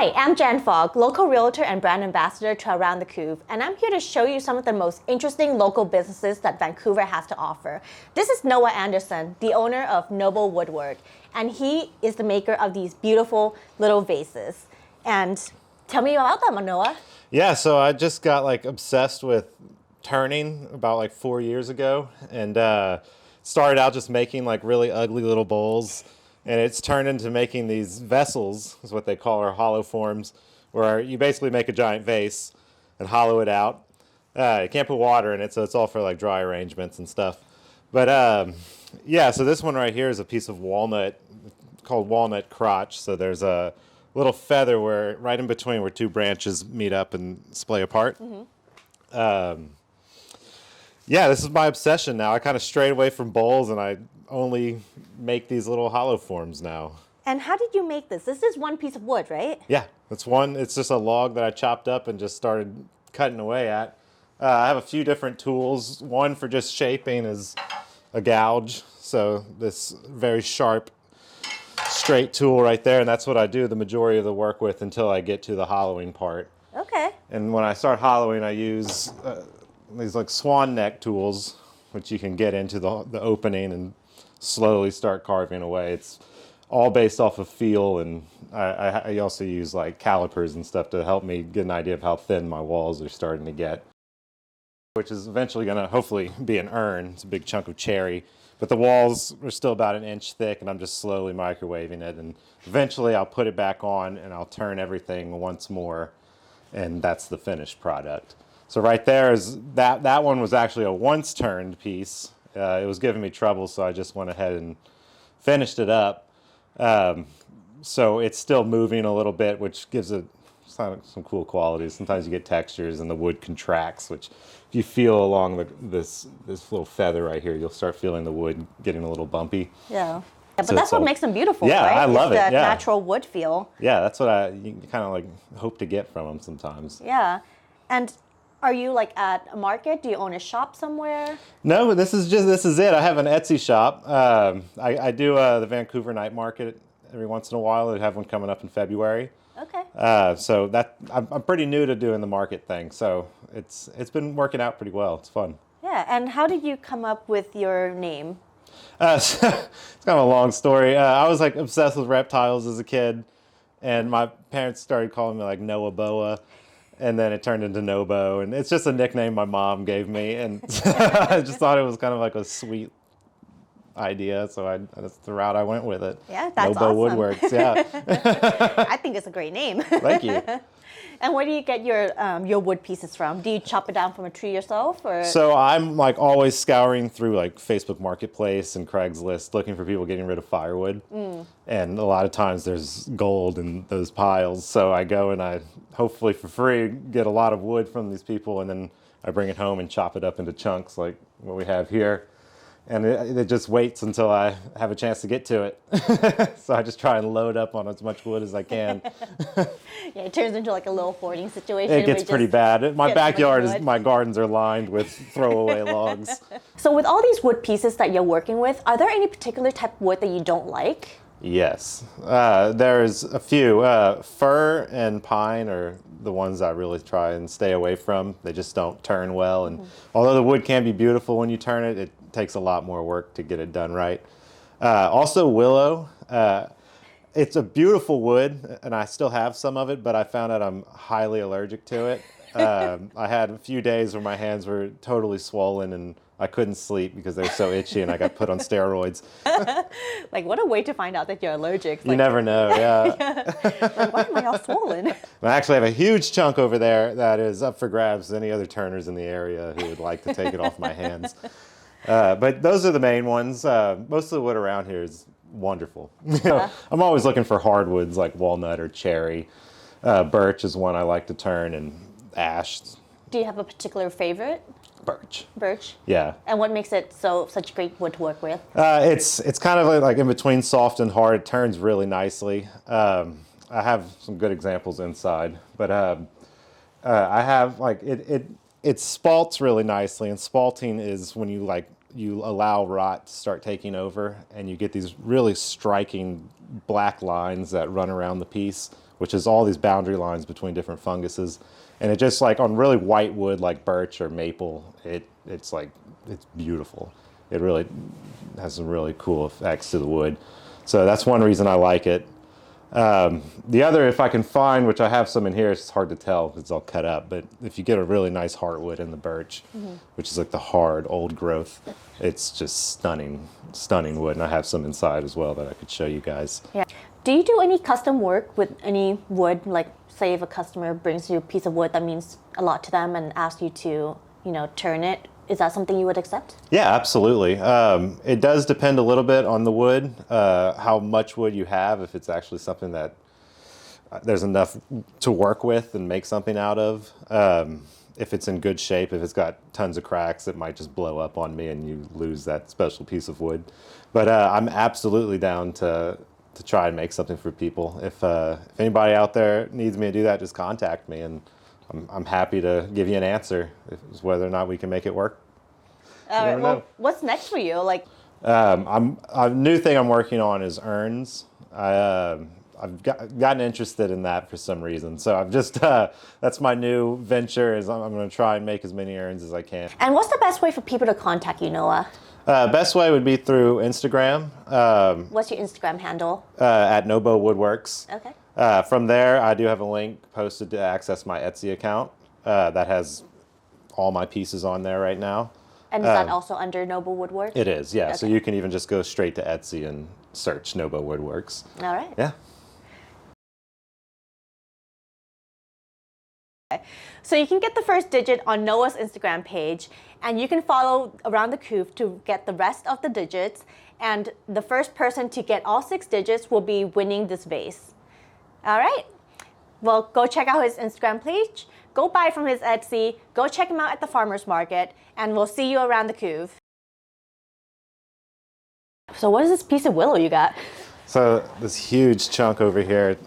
Hi, I'm Jan Fogg, local realtor and brand ambassador to Around the Cove, and I'm here to show you some of the most interesting local businesses that Vancouver has to offer. This is Noah Anderson, the owner of NOBO Woodworks, and he is the maker of these beautiful little vases. And tell me about them, Noah. Yeah, so I just got obsessed with turning about 4 years ago, and started out just making really ugly little bowls. And it's turned into making these vessels, is what they call our hollow forms, where you basically make a giant vase and hollow it out. You can't put water in it, so it's all for dry arrangements and stuff. But yeah, so this one right here is a piece of walnut called walnut crotch. So there's a little feather where right in between where two branches meet up and splay apart. Mm-hmm. Yeah, this is my obsession now. I kind of strayed away from bowls and I only make these little hollow forms now. And how did you make this? This is one piece of wood, right? Yeah, it's just a log that I chopped up and just started cutting away at. I have a few different tools. One for just shaping is a gouge. So this very sharp, straight tool right there. And that's what I do the majority of the work with until I get to the hollowing part. Okay. And when I start hollowing, I use these swan neck tools, which you can get into the opening and slowly start carving away. It's all based off of feel, and I also use calipers and stuff to help me get an idea of how thin my walls are starting to get, which is eventually going to hopefully be an urn. It's a big chunk of cherry, but the walls are still about an inch thick, and I'm just slowly microwaving it, and eventually I'll put it back on and I'll turn everything once more, and that's the finished product. So right there is that one was actually a once turned piece. It was giving me trouble, so I just went ahead and finished it up. So it's still moving a little bit, which gives it some cool qualities. Sometimes you get textures and the wood contracts, which if you feel along this little feather right here, you'll start feeling the wood getting a little bumpy. Yeah. But so that's what makes them beautiful, yeah, right? I love it's it. The natural wood feel. Yeah, that's what you kind of hope to get from them sometimes. Yeah. And are you at a market? Do you own a shop somewhere? No, this is it. I have an Etsy shop. I do the Vancouver night market every once in a while. They have one coming up in February. Okay. So I'm pretty new to doing the market thing. So it's been working out pretty well. It's fun. Yeah. And how did you come up with your name? So it's kind of a long story. I was obsessed with reptiles as a kid, and my parents started calling me Noah Boa. And then it turned into Nobo, and it's just a nickname my mom gave me, and I just thought it was kind of a sweet idea, so that's the route I went with it. Yeah, that's NOBO awesome. Woodworks, yeah. I think it's a great name. Thank you. And where do you get your wood pieces from? Do you chop it down from a tree yourself, or? So I'm always scouring through Facebook Marketplace and Craigslist looking for people getting rid of firewood. And a lot of times there's gold in those piles. So I go and I hopefully for free get a lot of wood from these people, and then I bring it home and chop it up into chunks like what we have here. And it just waits until I have a chance to get to it. So I just try and load up on as much wood as I can. Yeah, it turns into a little hoarding situation. It gets pretty bad. My backyard my gardens are lined with throwaway logs. So with all these wood pieces that you're working with, are there any particular type of wood that you don't like? Yes, there's a few. Fir and pine are the ones I really try and stay away from. They just don't turn well. And although the wood can be beautiful when you turn it, it takes a lot more work to get it done right. Also willow. It's a beautiful wood, and I still have some of it, but I found out I'm highly allergic to it. I had a few days where my hands were totally swollen and I couldn't sleep because they were so itchy, and I got put on steroids. What a way to find out that you're allergic. You never know, yeah. Why am I all swollen? I actually have a huge chunk over there that is up for grabs. Any other turners in the area who would like to take it off my hands. But those are the main ones. Most of the wood around here is wonderful. I'm always looking for hardwoods like walnut or cherry. Birch is one I like to turn, and ash. Do you have a particular favorite? Birch. Birch? Yeah. And what makes it such great wood to work with? It's kind of like in between soft and hard. It turns really nicely. I have some good examples inside, but I have it spalts really nicely, and spalting is when you allow rot to start taking over, and you get these really striking black lines that run around the piece which is all these boundary lines between different funguses. And it just like on really white wood like birch or maple, it's beautiful. It really has some really cool effects to the wood. So that's one reason I like it. The other, if I can find, which I have some in here, it's hard to tell because it's all cut up, but if you get a really nice heartwood in the birch, which is like the hard old growth, it's just stunning wood. And I have some inside as well that I could show you guys. Yeah. Do you do any custom work with any wood? Like say if a customer brings you a piece of wood that means a lot to them and asks you to, turn it, is that something you would accept? Yeah, absolutely. It does depend a little bit on the wood, how much wood you have, if it's actually something that there's enough to work with and make something out of. If it's in good shape, if it's got tons of cracks, it might just blow up on me and you lose that special piece of wood. But I'm absolutely down to try and make something for people. If anybody out there needs me to do that, just contact me and I'm happy to give you an answer whether or not we can make it work. All right. Well, what's next for you? Like, a new thing I'm working on is urns. I've gotten interested in that for some reason. So I've just that's my new venture. Is I'm going to try and make as many urns as I can. And what's the best way for people to contact you, Noah? Best way would be through Instagram. What's your Instagram handle? At NOBO Woodworks. Okay. From there, I do have a link posted to access my Etsy account that has all my pieces on there right now. And is that also under NOBO Woodworks? It is, yeah. Okay. So you can even just go straight to Etsy and search NOBO Woodworks. All right. Yeah. So you can get the first digit on Noah's Instagram page, and you can follow around the coop to get the rest of the digits. And the first person to get all 6 digits will be winning this vase. All right. Well, go check out his Instagram page. Go buy from his Etsy. Go check him out at the farmer's market, and we'll see you around the coop. So what is this piece of willow you got? So this huge chunk over here,